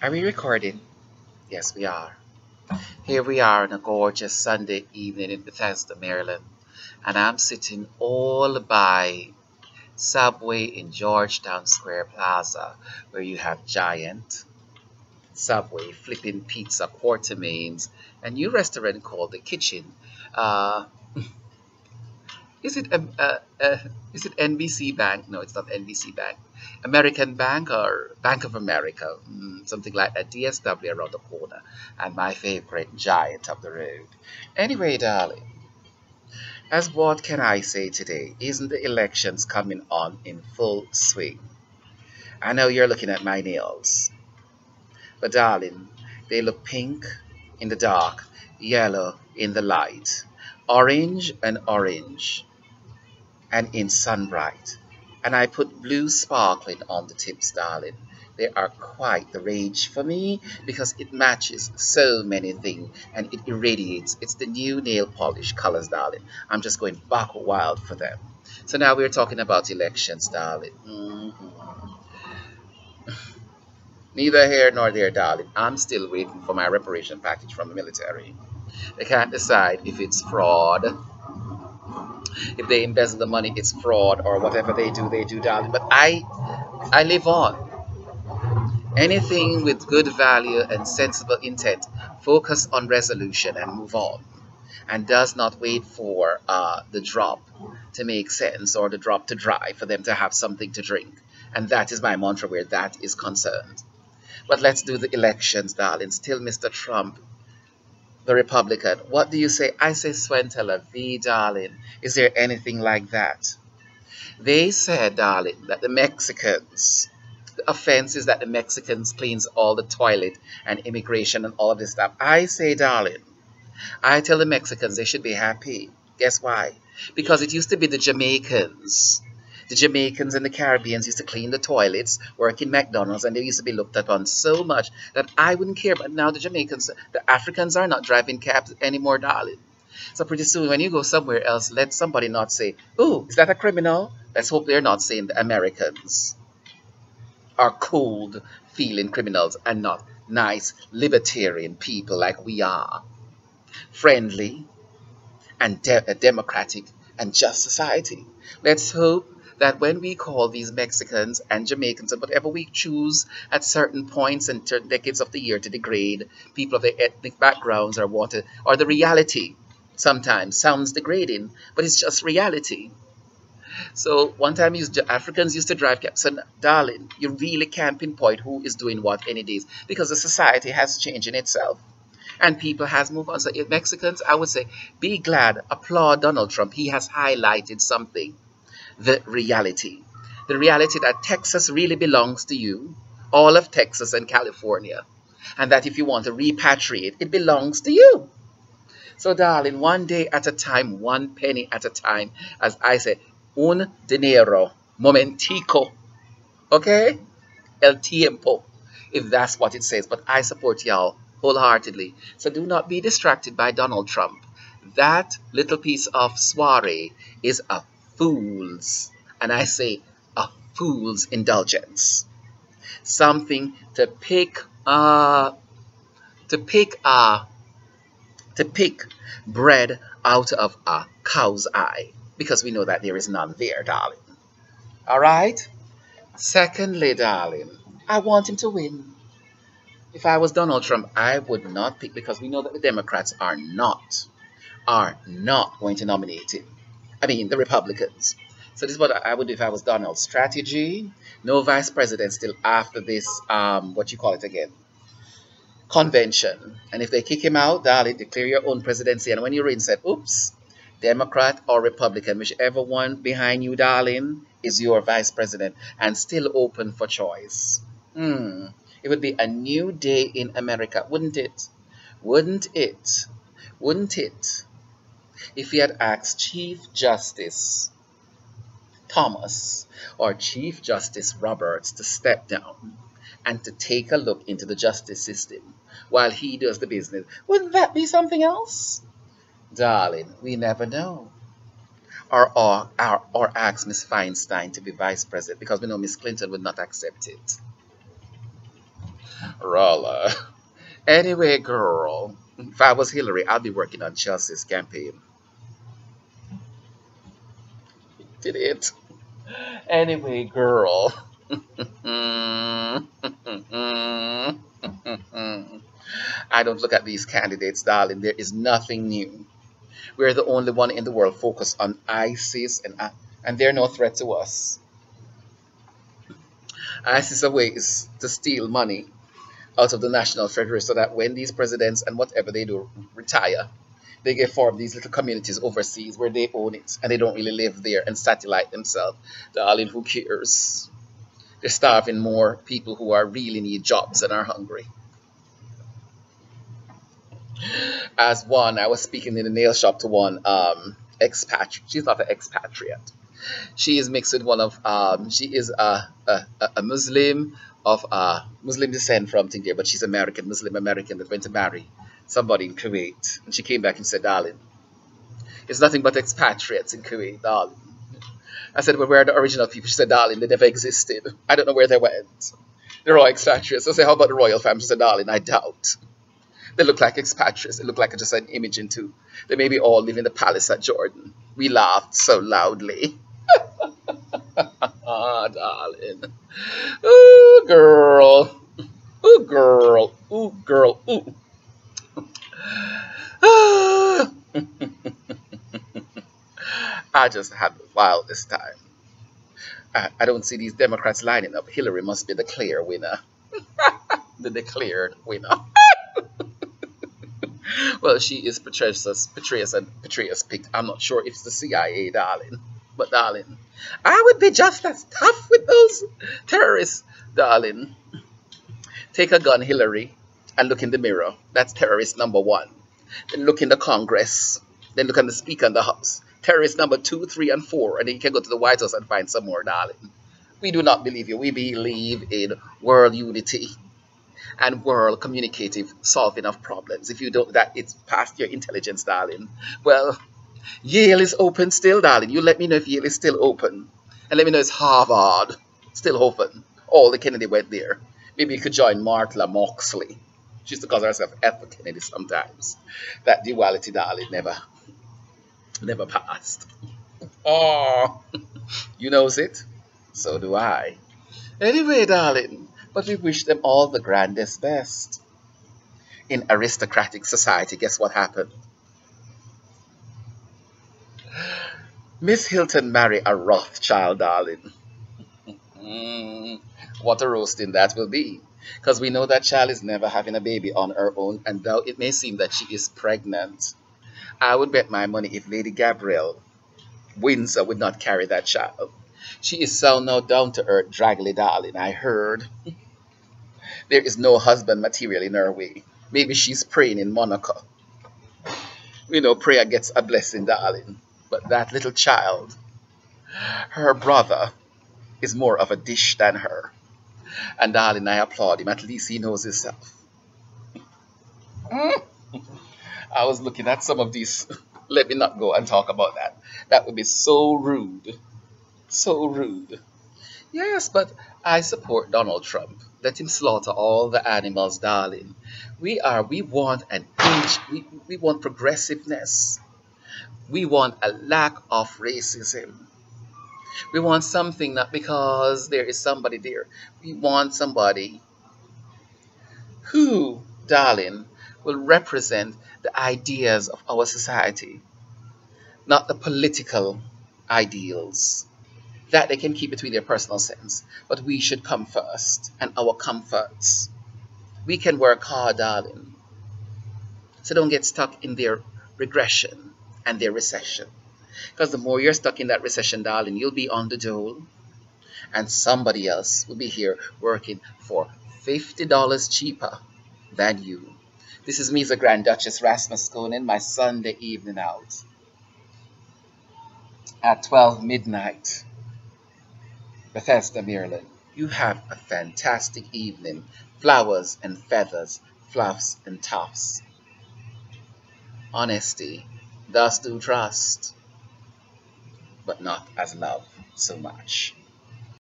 Are we recording? Yes, we are. Here we are on a gorgeous Sunday evening in Bethesda, Maryland, and I'm sitting all by Subway in Georgetown Square Plaza, where you have Giant, Subway, Flipping Pizza, Quartermains, a new restaurant called The Kitchen. Uh, Is it is it NBC Bank? No, it's not NBC Bank. American Bank or Bank of America, something like that. DSW around the corner, and my favorite Giant up the road. Anyway, darling, as what can I say today? Isn't the elections coming on in full swing? I know you're looking at my nails, but darling, they look pink in the dark, yellow in the light, orange and in sunbright. And I put blue sparkling on the tips, darling. They are quite the rage for me because it matches so many things and it irradiates. It's the new nail polish colors, darling. I'm just going back wild for them. So now we're talking about elections, darling. Neither here nor there, darling. I'm still waiting for my reparation package from the military. They can't decide if it's fraud. If they embezzle the money, it's fraud, or whatever they do, darling. But I live on. Anything with good value and sensible intent, focus on resolution and move on, and does not wait for the drop to make sense or the drop to dry for them to have something to drink. And that is my mantra where that is concerned. But let's do the elections, darling. Still, Mr. Trump, the Republican. What do you say? I say Swentela V, darling. Is there anything like that? They said, darling, that the Mexicans, the offense is that the Mexicans cleans all the toilet and immigration and all of this stuff. I say, darling, I tell the Mexicans they should be happy. Guess why? Because it used to be the Jamaicans. The Jamaicans and the Caribbeans used to clean the toilets, work in McDonald's, and they used to be looked upon so much that I wouldn't care. But now the Jamaicans, the Africans are not driving cabs anymore, darling. So pretty soon when you go somewhere else, let somebody not say, "Oh, is that a criminal?" Let's hope they're not saying the Americans are cold feeling criminals and not nice libertarian people like we are. Friendly and a democratic and just society. Let's hope that when we call these Mexicans and Jamaicans and whatever we choose at certain points and certain decades of the year to degrade people of their ethnic backgrounds or wanted, or the reality sometimes sounds degrading, but it's just reality. So one time Africans used to drive cabs. So darling, you really can't pinpoint who is doing what any days because the society has changed in itself and people has moved on. So Mexicans, I would say, be glad, applaud Donald Trump. He has highlighted something, the reality that Texas really belongs to you, all of Texas and California, and that if you want to repatriate, it belongs to you. So darling, one day at a time, one penny at a time, as I say, un dinero momentico, okay? El tiempo, if that's what it says. But I support y'all wholeheartedly. So do not be distracted by Donald Trump. That little piece of soiree is a fool's, and I say a fool's indulgence. Something to pick to pick to pick bread out of a cow's eye, because we know that there is none there, darling. All right? Secondly, darling, I want him to win. If I was Donald Trump, I would not pick, because we know that the Democrats are not going to nominate him. I mean, the Republicans. So this is what I would do if I was Donald. Strategy, no vice president still after this, what you call it again, convention. And if they kick him out, darling, declare your own presidency. And when you're in, said, oops, Democrat or Republican, whichever one behind you, darling, is your vice president and still open for choice. It would be a new day in America, wouldn't it? Wouldn't it? Wouldn't it? If he had asked Chief Justice Thomas or Chief Justice Roberts to step down and to take a look into the justice system while he does the business, wouldn't that be something else? Darling, we never know. Or ask Miss Feinstein to be vice president, because we know Miss Clinton would not accept it. Rolla. Anyway, girl, if I was Hillary, I'd be working on Chelsea's campaign. Did it? Anyway, girl. I don't look at these candidates, darling. There is nothing new. We're the only one in the world focused on ISIS, and they're no threat to us. ISIS way is to steal money out of the National Treasury so that when these presidents and whatever they do retire, they get formed these little communities overseas where they own it and they don't really live there and satellite themselves. Darling, who cares? They're starving more people who are really need jobs and are hungry. As one, I was speaking in the nail shop to one expatriate. She's not an expatriate. She is mixed with one of she is a Muslim of Muslim descent from there, but she's American, Muslim American that went to marry somebody in Kuwait, and she came back and said, "Darling, it's nothing but expatriates in Kuwait, darling." I said, "Well, where are the original people?" She said, "Darling, they never existed. I don't know where they went. They're all expatriates." I said, "How about the royal family?" She said, "Darling, I doubt. They look like expatriates. They look like just an image into. They maybe all live in the palace at Jordan." We laughed so loudly. Ah, darling. Ooh, girl. Ooh, girl. Ooh, girl. Ooh. I just had the wildest time. I don't see these Democrats lining up. Hillary must be the clear winner. The declared winner. Well, she is Petraeus picked. I'm not sure if it's the CIA, darling. But, darling, I would be just as tough with those terrorists, darling. Take a gun, Hillary, and look in the mirror. That's terrorist number one. Then look in the Congress. Then look at the Speaker in the House. Terrorist number 2, 3, and 4. And then you can go to the White House and find some more, darling. We do not believe you. We believe in world unity and world communicative solving of problems. If you don't, that it's past your intelligence, darling. Well, Yale is open still, darling. You let me know if Yale is still open. And let me know it's Harvard still open. All the Kennedy went there. Maybe you could join Martha Moxley. She used to call herself Ethel Kennedy sometimes. That duality, darling, never passed. Oh, you knows it? So do I. Anyway, darling, but we wish them all the grandest best. In aristocratic society, guess what happened? Miss Hilton married a Rothschild, darling. What a roasting that will be. Because we know that child is never having a baby on her own, and though it may seem that she is pregnant, I would bet my money if Lady Gabrielle Windsor would not carry that child. She is so now down to earth, draggly darling, I heard. There is no husband material in her way. Maybe she's praying in Monaco. You know, prayer gets a blessing, darling. But that little child, her brother, is more of a dish than her. And darling, I applaud him. At least he knows himself. I was looking at some of these. Let me not go and talk about that. That would be so rude. So rude. Yes, but I support Donald Trump. Let him slaughter all the animals, darling. We want an age. We want progressiveness. We want a lack of racism. We want something not because there is somebody there. We want somebody who, darling, will represent the ideas of our society, not the political ideals. That they can keep between their personal sense, but we should come first, and our comforts. We can work hard, darling, so don't get stuck in their regression and their recession. Because the more you're stuck in that recession, darling, you'll be on the dole, and somebody else will be here working for $50 cheaper than you. This is MEZA Grand Duchess Rasmus Conan, my Sunday evening out at 12 midnight. Bethesda, Maryland. You have a fantastic evening. Flowers and feathers, fluffs and tufts. Honesty, thus do trust, but not as love so much.